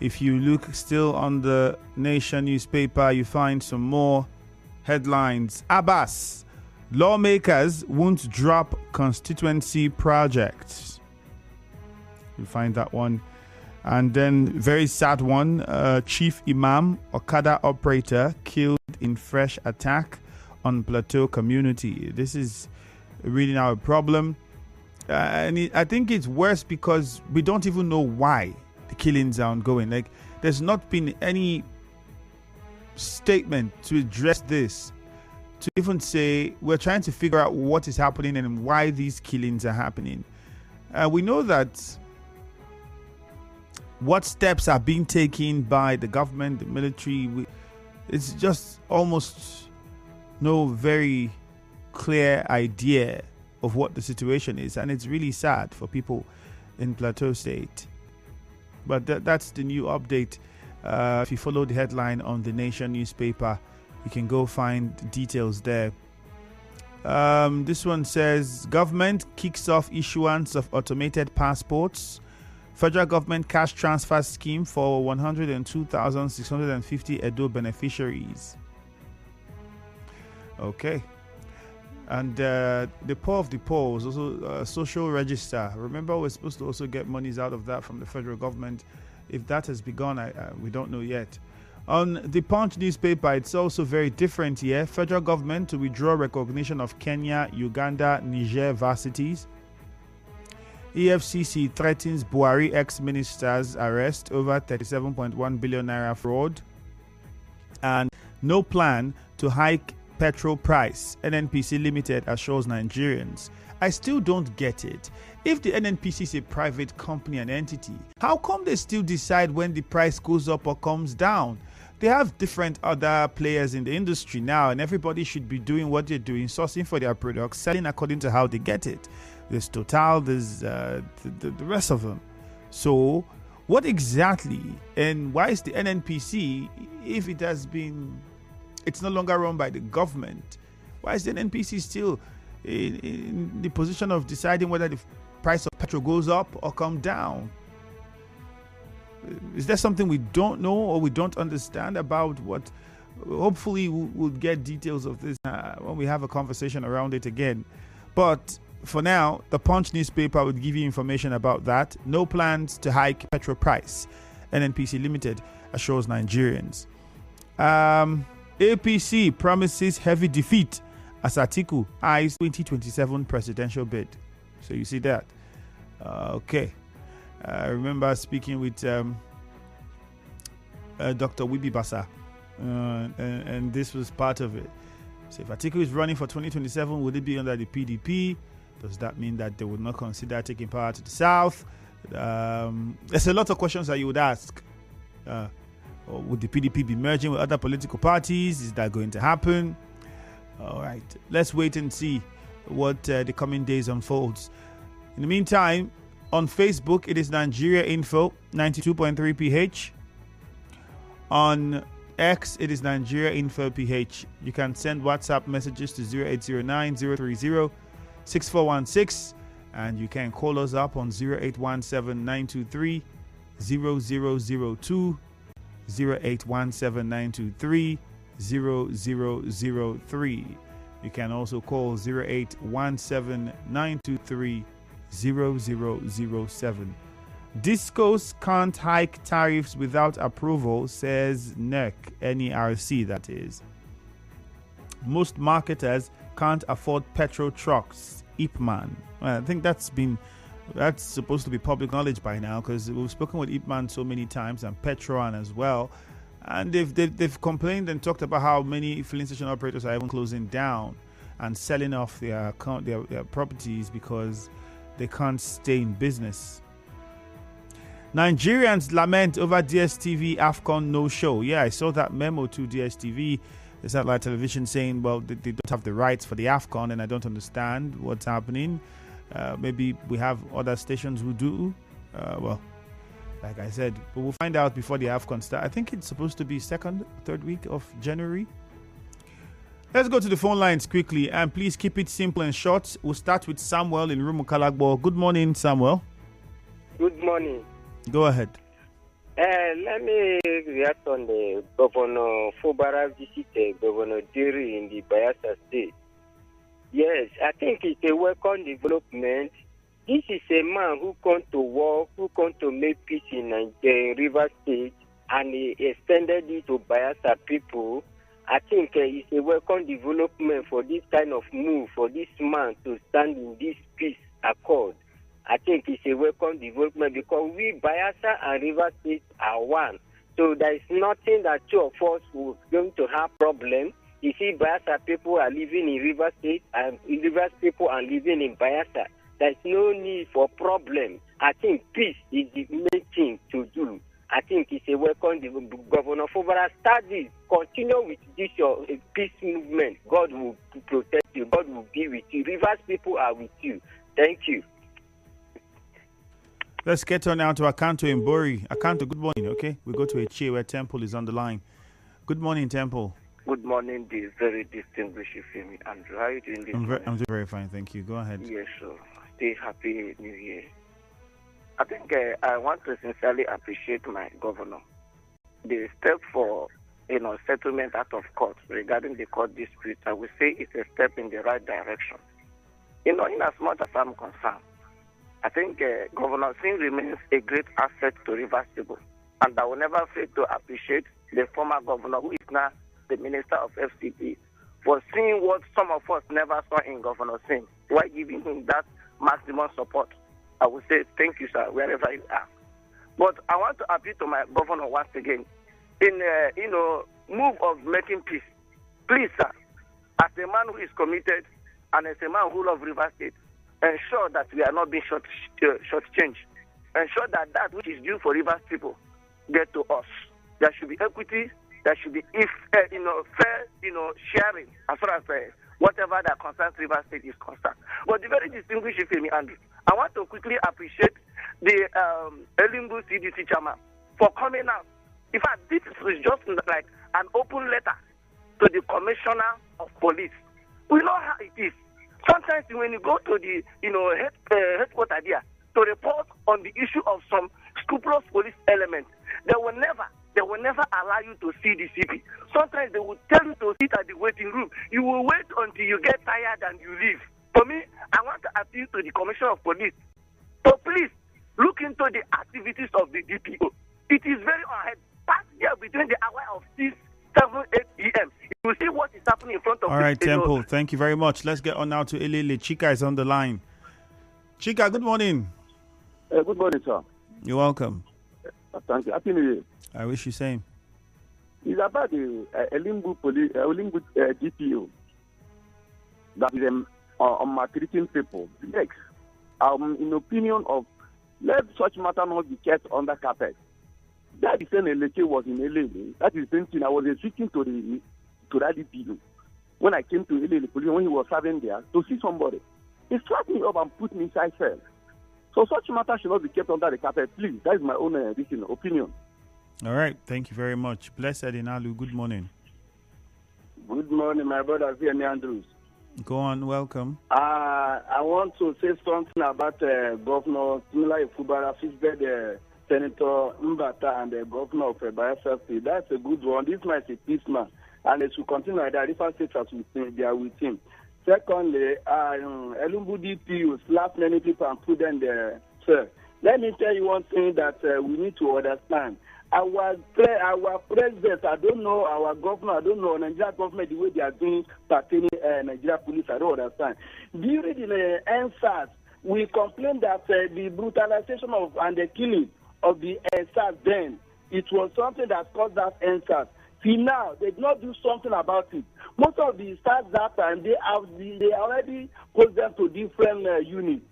If you look still on the Nation newspaper, you find some more headlines. Abbas, lawmakers won't drop constituency projects. You find that one. And then very sad one, Chief Imam, Okada operator, killed in fresh attack on Plateau community. This is really now a problem. I think it's worse because we don't even know why the killings are ongoing. Like, there's not been any statement to address this, to even say we're trying to figure out what is happening and why these killings are happening. We know that what steps are being taken by the government, the military, it's just almost no very clear idea of what the situation is, and it's really sad for people in Plateau State. But that's the new update. If you follow the headline on the Nation newspaper, you can go find details there. This one says, government kicks off issuance of automated passports. Federal government cash transfer scheme for 102,650 Edo beneficiaries. Okay. And the poor of the poor is also a social register. Remember, we're supposed to also get monies out of that from the federal government. If that has begun, we don't know yet. On the Punch newspaper, it's also very different here. Federal government to withdraw recognition of Kenya, Uganda, Niger varsities. EFCC threatens Buhari ex-minister's arrest over 37.1 billion naira fraud. And no plan to hike petrol price. NNPC Limited assures Nigerians. I still don't get it. If the NNPC is a private company and entity, how come they still decide when the price goes up or comes down? They have different other players in the industry now, and everybody should be doing what they're doing, sourcing for their products, selling according to how they get it. There's Total, there's the rest of them. So what exactly, and why is the NNPC, if it has been, it's no longer run by the government, why is the NNPC still in the position of deciding whether the price of petrol goes up or come down? Is there something we don't know or we don't understand about what? Hopefully we'll get details of this when we have a conversation around it again. But for now, the Punch newspaper would give you information about that. No plans to hike petrol price. NNPC Limited assures Nigerians. APC promises heavy defeat as Atiku eyes 2027 presidential bid. So you see that. Okay. I remember speaking with Dr. Wibi Basa, and this was part of it. So if Atiku is running for 2027, would it be under the PDP? Does that mean that they would not consider taking power to the south? There's a lot of questions that you would ask. Or would the PDP be merging with other political parties? Is that going to happen? All right, let's wait and see what the coming days unfolds. In the meantime, on Facebook, it is Nigeria Info 92.3 PH. On X, it is Nigeria Info PH. You can send WhatsApp messages to 0809-030-6416, and you can call us up on 0817-923-0002, 0817-923-0003. You can also call 0817-923-0007. Discos can't hike tariffs without approval, says NERC, that is. Most marketers can't afford petrol trucks, Ipman. I think that's supposed to be public knowledge by now, because we've spoken with Ipman so many times, and Petron as well. And they've complained and talked about how many filling station operators are even closing down and selling off their properties because they can't stay in business. Nigerians lament over DSTV AFCON no-show. Yeah, I saw that memo to DSTV, the satellite television, saying, well, they don't have the rights for the AFCON, and I don't understand what's happening. Maybe we have other stations who do. Well, like I said, but we'll find out before the AFCON start. I think it's supposed to be third week of January. Let's go to the phone lines quickly, and please keep it simple and short. We'll start with Samuel in Rumukalagbo. Good morning, Samuel. Good morning. Go ahead. Let me react on the Governor Fubara visit Governor Diri in the Bayelsa State. Yes, I think it's a welcome development. This is a man who come to work, who come to make peace in River State, and he extended it to Bayelsa people. I think it's a welcome development for this kind of move, for this man to stand in this peace accord. I think it's a welcome development because we, Bayelsa and River State, are one. So there is nothing that two of us are going to have problem. You see, Bayelsa people are living in River State and River people are living in Bayelsa. There is no need for problem. I think peace is the main thing to do. I think it's a welcome development. Governor Fubara, start this. Continue with this your peace movement. God will protect you. God will be with you. Rivers people are with you. Thank you. Let's get on now to Akanto in Bori. Akanto, good morning, okay? We go to Eche where Temple is on the line. Good morning, Temple. Good morning, the very distinguished Femi Andrew. How are you doing this morning? I'm doing very fine, thank you. Go ahead. Yes, sir. Stay happy New Year. I think I want to sincerely appreciate my governor. The step for settlement out of court regarding the court dispute, I would say it's a step in the right direction. In as much as I'm concerned, I think Governor Singh remains a great asset to Rivers people. And I will never fail to appreciate the former governor, who is now the Minister of FCP, for seeing what some of us never saw in Governor Singh, while giving him that maximum support. I would say thank you, sir, wherever you are. But I want to appeal to my governor once again in move of making peace. Please, sir, as a man who is committed and as a man who loves River State, ensure that we are not being shortchanged. Ensure that that which is due for Rivers people get to us. There should be equity. There should be fair, sharing as far as whatever that concerns Rivers State is concerned. But the very distinguished Femi Andrew, I want to quickly appreciate the Elimbu CDC chairman for coming out. In fact, this is just like an open letter to the commissioner of police. We know how it is. Sometimes when you go to the headquarters there to report on the issue of some scrupulous police elements, they will never allow you to see the CP. Sometimes they will tell you to sit at the waiting room. You will wait until you get tired and you leave. For me, I want to appeal to the Commissioner of Police to please look into the activities of the DPO. It is very ahead. Pass there between the hour of 6, 7, 8 p.m. You will see what is happening in front of All right, Temple, thank you very much. Let's get on now to Elele. Chika is on the line. Chika, good morning. Good morning, sir. You're welcome. Thank you. Happy New Year. I wish you same. It's about the Elimbu DPO that is on maltreating people. Next, in opinion of, let such matter not be kept under carpet. That is when Eleke was in LA. That is the same thing. I was speaking to that DPO when I came to LA police when he was serving there to see somebody. He struck me up and put me inside cell. So such matter should not be kept under the carpet, please. That is my own opinion. All right. Thank you very much. Blessed Inalu. Good morning. Good morning, my brother Femi Andrews. Go on. Welcome. I want to say something about Governor Simila Ifubara, Fishbed, Senator Mbata, and the Governor of Bayelsa State. That's a good one. This man is a peaceman, and it should continue like that. Different states they are with him. Secondly, Elumbu DPU slap many people and put them there. Sir, let me tell you one thing that we need to understand. Our president, I don't know, our governor, I don't know, Nigeria government, the way they are doing pertaining Nigeria police, I don't understand. During the NSAS, we complained that the brutalization of and the killing of the NSAS then, it was something that caused that NSAS. See now, they did not do something about it. Most of the stars that time, they already put them to different units.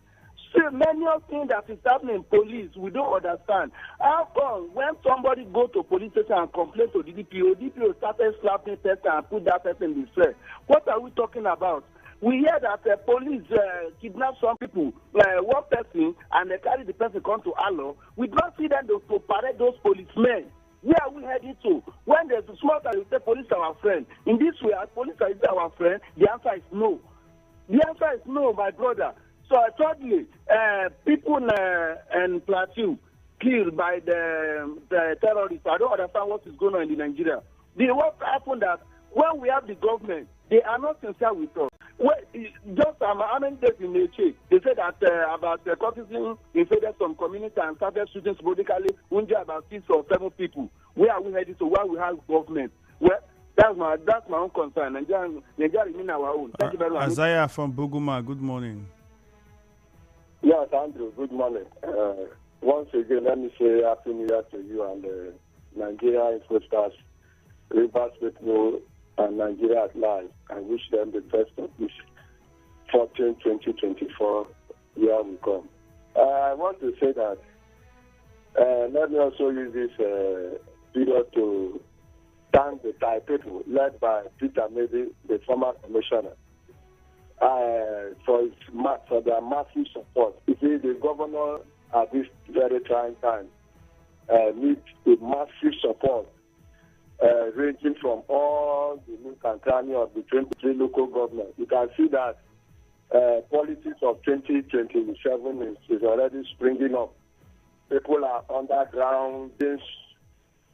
So many of things that is happening in police, we don't understand. How come when somebody go to police station and complain to the DPO started slapping person and put that person in the cell? What are we talking about? We hear that police kidnap some people, one person, and they carry the person come to Alo. We don't see them to parade those policemen. Where are we heading to? When there's a small time, you say police are our friend. In this way, police are our friend, the answer is no. The answer is no, my brother. So thirdly, people in Plateau killed by the the terrorists. I don't understand what is going on in Nigeria. What happened that when we have the government, they are not sincere with us. Well, just how many days in Neche, they said that about cultism invaded some community and started shooting sporadically, wounded about 6 or 7 people. Where are we headed to? Why we have government? Well, that's my own concern. Nigeria remain our own. Thank you very much. Isaiah from Buguma, good morning. Yes, Andrew, good morning. Once again, let me say Happy New Year to you and Nigeria Infostars, Rivers people, and Nigeria at large. I wish them the best of this 2024 year we come. I want to say that let me also use this period to thank the Thai people led by Peter Maybe, the former commissioner, for their massive support. You see, the governor at this very trying time needs a massive support, ranging from all the nook and cranny of the 23 local governments. You can see that politics of 2027 is already springing up. People are underground, there's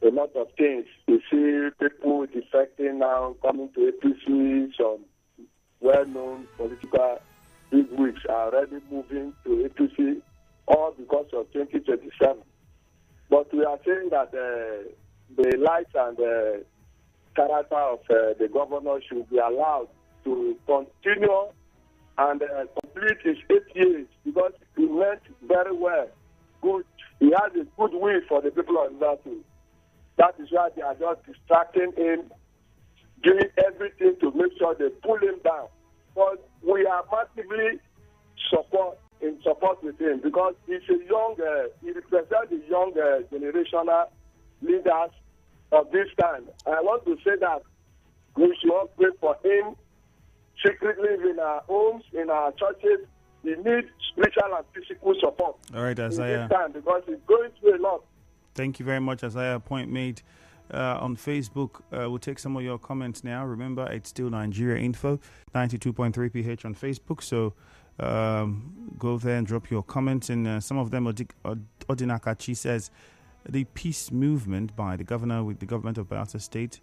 a lot of things. You see people defecting now, coming to APC, some well-known political bigwigs are already moving to APC, all because of 2027. But we are saying that the lights and the character of the governor should be allowed to continue and complete his 8 years, because he went very well. Good. He has a good will for the people of Liverpool. That is why they are just distracting him, doing everything to make sure they pull him down. But we are massively in support with him, because he's a young, he represents the young generational leaders of this time. I want to say that we should all pray for him secretly in our homes, in our churches. He needs spiritual and physical support. All right, Isaiah. In this time, because he's going through a lot. Thank you very much, Isaiah. Point made on Facebook. We'll take some of your comments now. Remember, it's still Nigeria Info, 92.3 PH on Facebook. So go there and drop your comments. And some of them, Odinakachi says, the peace movement by the governor with the government of Bayelsa State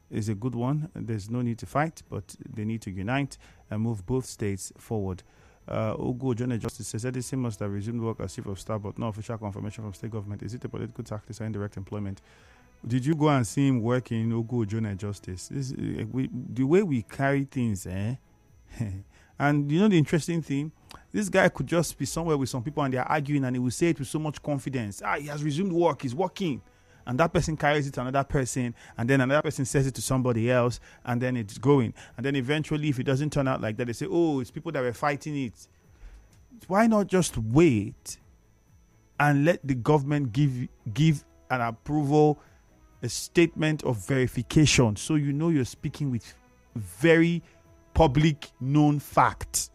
is a good one. There's no need to fight, but they need to unite and move both states forward. Ogo John Justice says EDC must have resumed work as chief of staff, but no official confirmation from state government. Is it a political tactic or indirect employment? Did you go and see him working in Ogo John Justice? The way we carry things, and you know the interesting thing, this guy could just be somewhere with some people and they are arguing, and he will say it with so much confidence. He has resumed work, he's working. And that person carries it to another person, and then another person says it to somebody else, and then it's going. And then eventually, if it doesn't turn out like that, they say, oh, it's people that were fighting it. Why not just wait and let the government give an approval, a statement of verification, so you know you're speaking with very public known facts?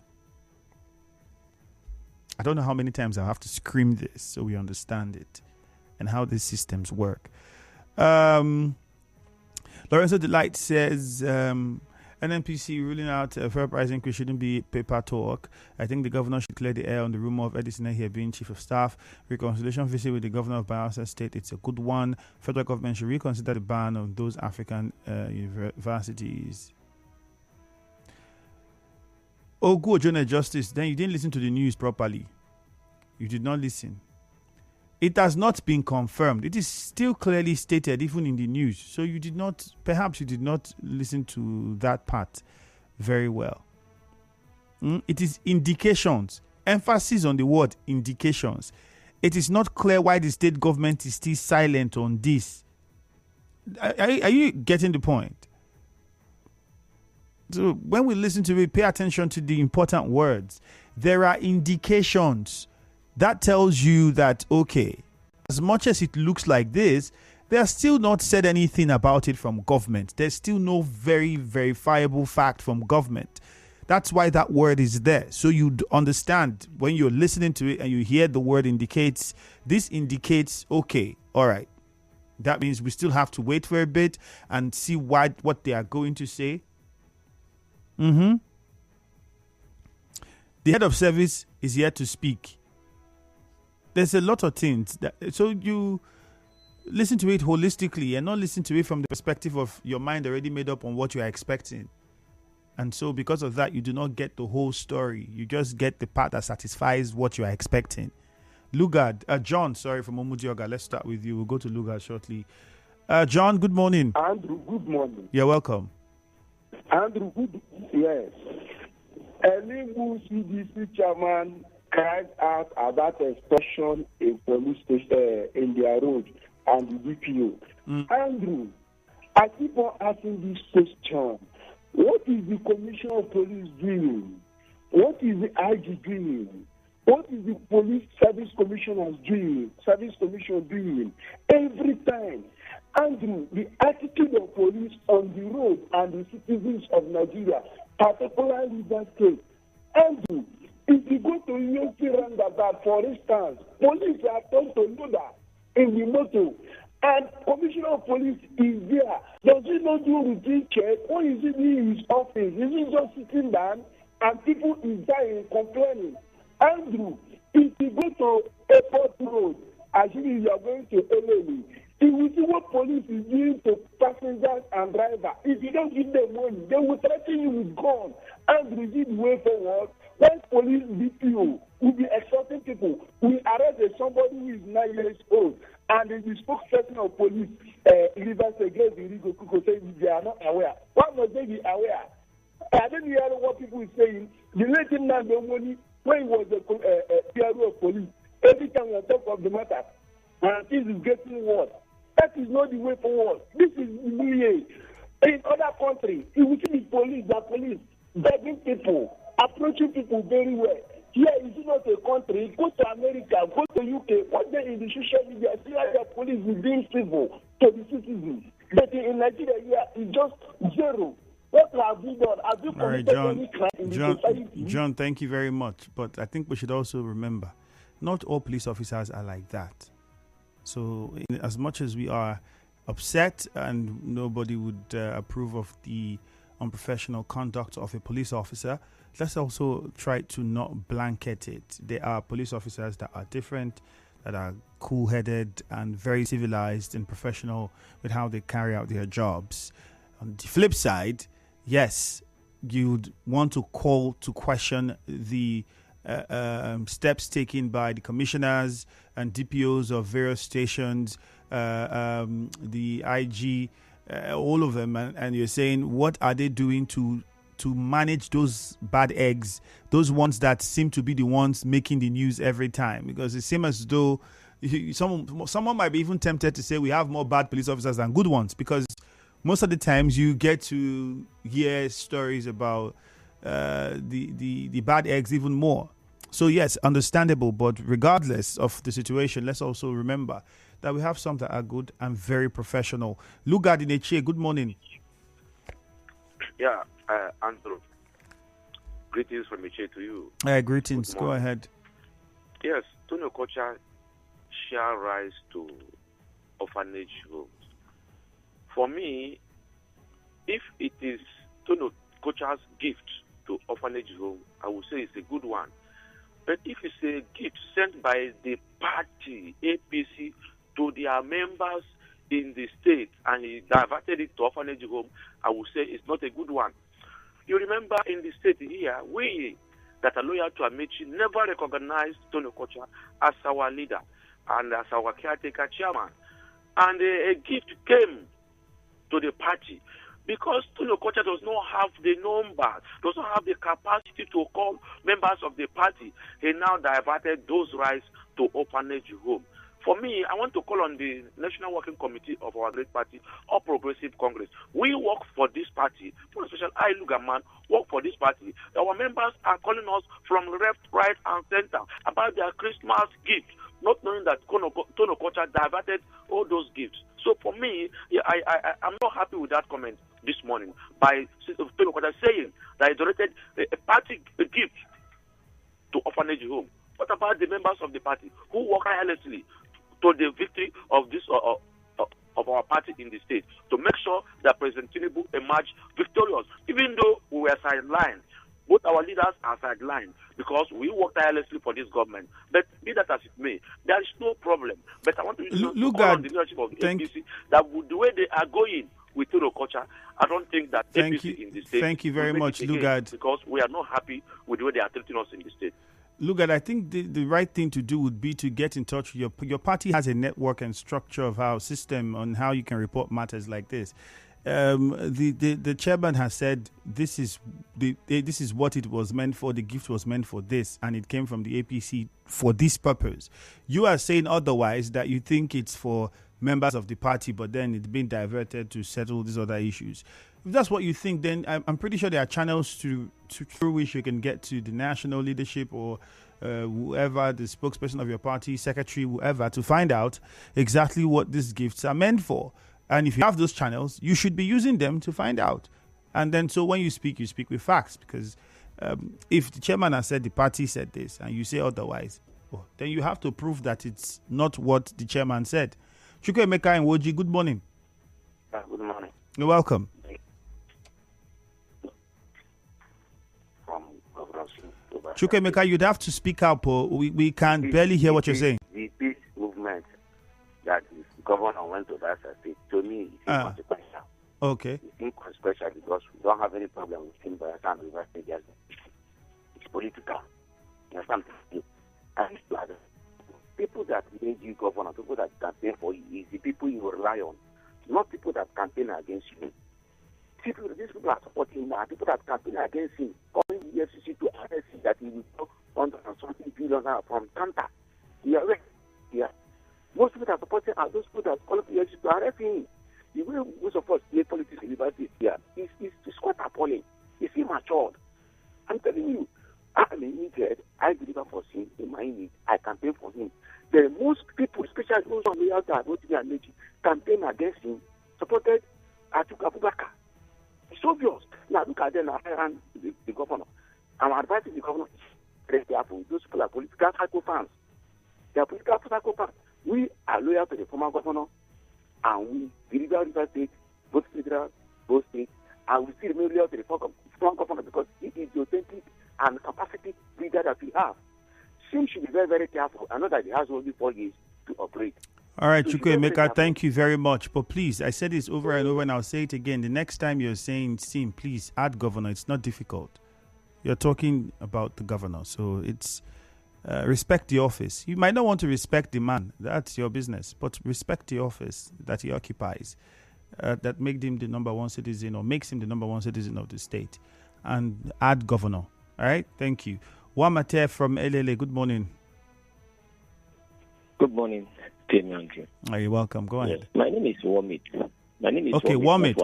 I don't know how many times I'll have to scream this so we understand it and how these systems work. Lorenzo Delight says NNPC ruling out a fair price increase shouldn't be paper talk. I think the governor should clear the air on the rumor of Edison here being chief of staff. Reconciliation visit with the governor of Bayelsa State, it's a good one. Federal government should reconsider the ban on those African universities. Oh, good, Jonah Justice. Then you didn't listen to the news properly. You did not listen. It has not been confirmed. It is still clearly stated, even in the news. So perhaps you did not listen to that part very well. It is indications. Emphasis on the word indications. It is not clear why the state government is still silent on this. Are you getting the point? So when we listen to it, pay attention to the important words. There are indications. That tells you that, okay, as much as it looks like this, they are still not said anything about it from government. There's still no very verifiable fact from government. That's why that word is there. So you understand when you're listening to it and you hear the word indicates, this indicates, okay, all right. That means we still have to wait for a bit and see what they are going to say. The head of service is yet to speak. there's a lot of things so you listen to it holistically and not listen to it from the perspective of your mind already made up on what you are expecting. And so because of that, you do not get the whole story. You just get the part that satisfies what you are expecting. Lugard, John, from Omudioga. Let's start with you. We'll go to Lugard shortly. John, good morning. Andrew, good morning. You're welcome. Andrew, yes. Enugu CDC chairman cried out about extortion in police station in their road and the DPO. Andrew, I keep on asking this question. What is the Commissioner of Police doing? What is the IG doing? What is the Police Service Commissioner doing? Every time. Andrew, the attitude of police on the road and the citizens of Nigeria, particularly that state. Andrew, if you go to Yoki roundabout, for instance, police are told to do that in the motor, and Commissioner of Police is there. Does he not do routine check? What is he doing in his office? Is he just sitting down and people is dying, complaining? Andrew, if you go to Airport Road, assuming you are going to LA, you will see what police is doing to passengers and drivers. If you don't give them money, they will threaten you with guns. Andrew, is it the way forward? When police DPO will be extorting people, we arrest somebody who is 9 years old, and the spokesperson of police, Rivers against the Rigo Kuko, saying they are not aware. Why must they be aware? I didn't hear what people are saying. The late man, the money, when he was a PRO of police, every time we talk of the matter, and this is getting worse. That is not the way forward. This is New Year. In other countries, you will see the police begging people, approaching people very well. Here is not a country. Go to America, go to UK, what they in the social media, see how the police is being civil to the citizens. But in Nigeria, here it's just zero. What have we done? Have you committed any crime in the society? John, thank you very much. But I think we should also remember, not all police officers are like that. So as much as we are upset and nobody would approve of the unprofessional conduct of a police officer, let's also try to not blanket it. There are police officers that are different, that are cool-headed and very civilized and professional with how they carry out their jobs. On the flip side, yes, you'd want to call to question the steps taken by the commissioners and DPOs of various stations, the IG, all of them, and you're saying, what are they doing to manage those bad eggs, those ones that seem to be the ones making the news every time? Because it seems as though someone might be even tempted to say we have more bad police officers than good ones, because most of the times you get to hear stories about the bad eggs even more. So yes, understandable, but regardless of the situation, let's also remember that we have some that are good and very professional. Lugard in Eche, good morning. Yeah, Andrew. Greetings from Eche to you. Greetings. Go ahead. Yes, Tony Okocha shall rise to orphanage homes. For me, if it is Tony Okocha's gift to orphanage home, I would say it's a good one. But if it's a gift sent by the party, APC, to their members in the state and he diverted it to orphanage home, I would say it's not a good one. You remember in the state here, we that are loyal to Amici never recognized Tony Okocha as our leader and as our caretaker chairman. And a gift came to the party because Tony Okocha does not have the numbers, does not have the capacity to call members of the party. He now diverted those rights to orphanage home. For me, I want to call on the National Working Committee of our great party, All Progressive Congress. We work for this party, for especially I, Lugaman, work for this party. Our members are calling us from left, right, and center about their Christmas gift, not knowing that Tony Okocha diverted all those gifts. So for me, I'm not happy with that comment this morning by Tony Okocha saying that he donated a party gift to orphanage home. What about the members of the party who work tirelessly to the victory of this of our party in the state to make sure that President Tinubu emerged victorious, even though we were sidelined? both our leaders are sidelined because we work tirelessly for this government. But be that as it may, there is no problem. But I want to call on the leadership of the APC that with the way they are going with Okocha, I don't think that APC in the state. Thank you very much, Lugard. Because we are not happy with the way they are treating us in the state. Lugard, I think the right thing to do would be to get in touch with your party. Has a network and structure of how system on how you can report matters like this. The chairman has said this is what it was meant for. The gift was meant for this, and it came from the APC for this purpose. You are saying otherwise, that you think it's for members of the party, but then it's been diverted to settle these other issues. If that's what you think, then I'm pretty sure there are channels through which you can get to the national leadership or whoever, the spokesperson of your party, secretary, whoever, to find out exactly what these gifts are meant for. And if you have those channels, you should be using them to find out. And then, so when you speak with facts, because if the chairman has said the party said this and you say otherwise, then you have to prove that it's not what the chairman said. Chukwuemeka and Woji, good morning. Good morning. You're welcome. Chukwuemeka, you'd have to speak up. We can barely hear what you're saying. The peace movement that the governor went to that state, to me, it's inconsequential. Okay. It's inconsequential because we don't have any problem with him by the time we it's political. You understand? And people that made you governor, people that campaign for you, is the people you rely on, not people that campaign against you. These people are supporting him, people that campaign against him, calling the FCC to arrest him, that he will talk under something billion from Kanta. Yeah. Most people that supporting are those people that call the FCC to arrest him. The way most of us play politics in liberty here is quite appalling. It's immature. I'm telling you, I'm needed. I deliver for him in my need. I campaign for him. The most people, especially those on the outside, campaign against him, supported Atiku Abubakar. It's obvious. Now look at them and the governor. I'm advising the governor very careful. Those people are political psychopaths. They are political psychopaths. We are loyal to the former governor, and we deliver River State, both federal, both states, and we still remain loyal to the former governor because he is the authentic and capacity leader that we have. She should be very, very careful. I know that he has only 4 years to operate. All right, Chukwuemeka, thank you very much. But please, I said this over and over, and I'll say it again. The next time you're saying SIM, please add governor. It's not difficult. You're talking about the governor, so it's respect the office. You might not want to respect the man. That's your business. But respect the office that he occupies. That makes him the number one citizen or makes him the number one citizen of the state. And add governor. All right? Thank you. Wamate from LLA, good morning. Good morning, Andrew. You're welcome. Go ahead. Yes. My name is Womit. Okay, Womit.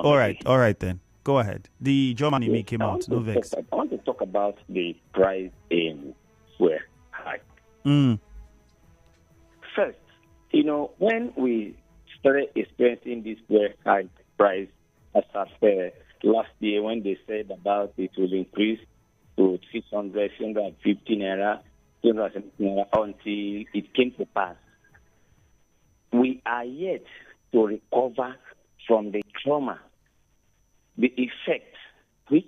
All right then. Go ahead. The Germany me came out. No vex. I want to talk about the price in fuel hike. First, when we started experiencing this fuel hike price as of last year, when they said about it will increase to 600, 650 naira, 270 naira until it came to pass. We are yet to recover from the trauma, the effect which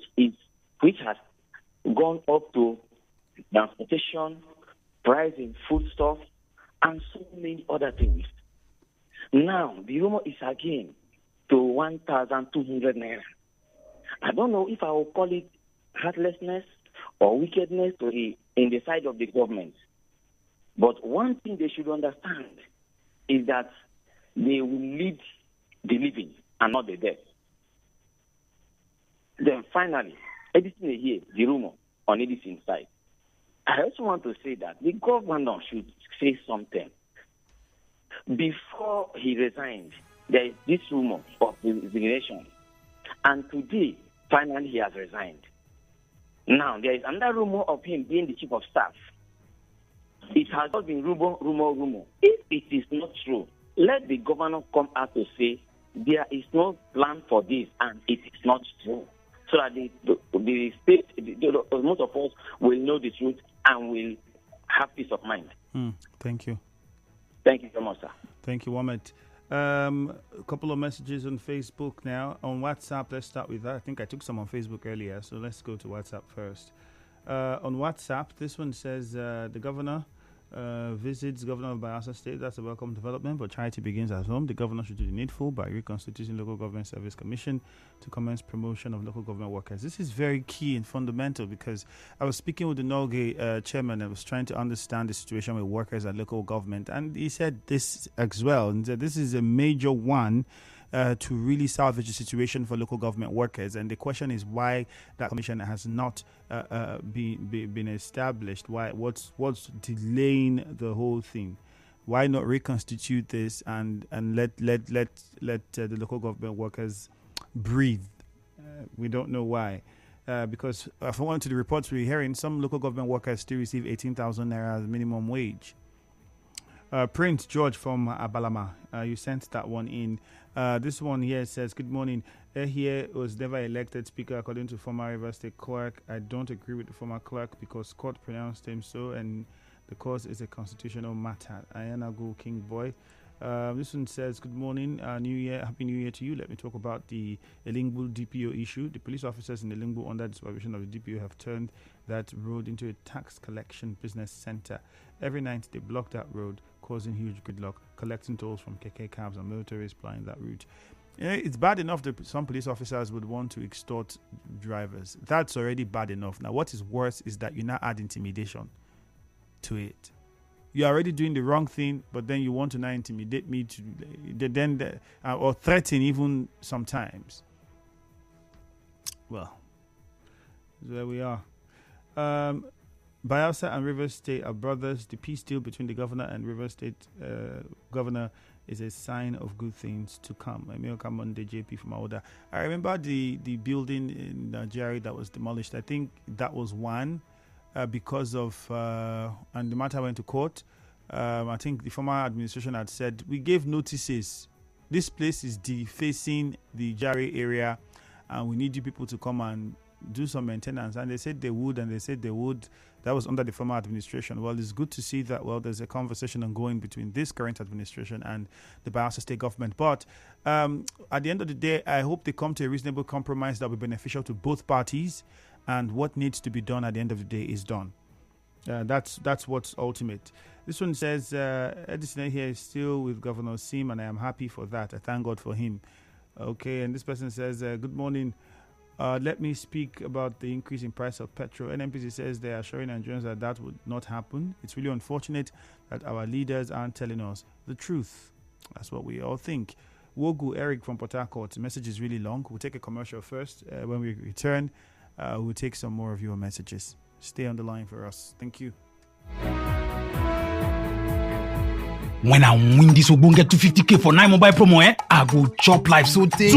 has gone up to transportation, price in foodstuff, and so many other things. Now, the rumor is again to 1,200 naira. I don't know if I will call it heartlessness or wickedness in the side of the government. But one thing they should understand is that they will lead the living and not the dead. Then finally, everything here, the rumor on Edison side. I also want to say that the governor should say something. Before he resigned, there is this rumor of resignation. And today, finally, he has resigned. Now, there is another rumor of him being the chief of staff. It has not been rumor. If it is not true, let the governor come out to say there is no plan for this and it is not true. So that the state, most of us will know the truth and will have peace of mind. Thank you. Thank you so much, sir. Thank you, Womit. A couple of messages on Facebook now. On WhatsApp, let's start with that. I think I took some on Facebook earlier, so let's go to WhatsApp first. On WhatsApp, this one says the governor visits Governor of Bayelsa State. That's a welcome development, but charity begins at home. The governor should do the needful by reconstituting Local Government Service Commission to commence promotion of local government workers. This is very key and fundamental because I was speaking with the NOLGE chairman. I was trying to understand the situation with workers at local government, and he said this as well. And this is a major one to really salvage the situation for local government workers. And the question is why that commission has not been established. What's delaying the whole thing? Why not reconstitute this and let the local government workers breathe? We don't know why. Because according to the reports we're hearing, some local government workers still receive 18,000 naira as minimum wage. Prince George from Abalama, you sent that one in. This one here says, good morning. Here was never elected speaker according to former River State clerk. I don't agree with the former clerk because court pronounced him so, and the cause is a constitutional matter. Ayana Go King Boy. This one says, good morning, New Year, Happy New Year to you. Let me talk about the Elingbu DPO issue. The police officers in Elingbu under the supervision of the DPO have turned that road into a tax collection business center. Every night they block that road, causing huge gridlock, collecting tolls from KK cabs and motorists plying that route. It's bad enough that some police officers would want to extort drivers. That's already bad enough. Now, what is worse is that you now add intimidation to it. You're already doing the wrong thing, but then you want to now intimidate me or threaten even sometimes. Well, there we are. Bayelsa and River State are brothers. The peace deal between the governor and River State governor is a sign of good things to come. Emil Kamonde JP from Aoda. I remember the building in Nigeria that was demolished. I think that was one because of, and the matter went to court. I think the former administration had said, we gave notices. This place is defacing the Jari area and we need you people to come and do some maintenance. And they said they would, and they said they would. That was under the former administration. Well, it's good to see that, well, there's a conversation ongoing between this current administration and the Bayelsa State government. But at the end of the day, I hope they come to a reasonable compromise that will be beneficial to both parties, and what needs to be done at the end of the day is done. That's what's ultimate. This one says, Edison here is still with Governor Sim, and I am happy for that. I thank God for him. Okay, and this person says, good morning. Let me speak about the increase in price of petrol. NNPC says they are assuring Nigerians that would not happen. It's really unfortunate that our leaders aren't telling us the truth. That's what we all think. Wogu Eric from Port Harcourt. The message is really long. We'll take a commercial first. When we return, we'll take some more of your messages. Stay on the line for us. Thank you. When I win this, we'll get to 50K for 9 mobile promo, I go chop life so take.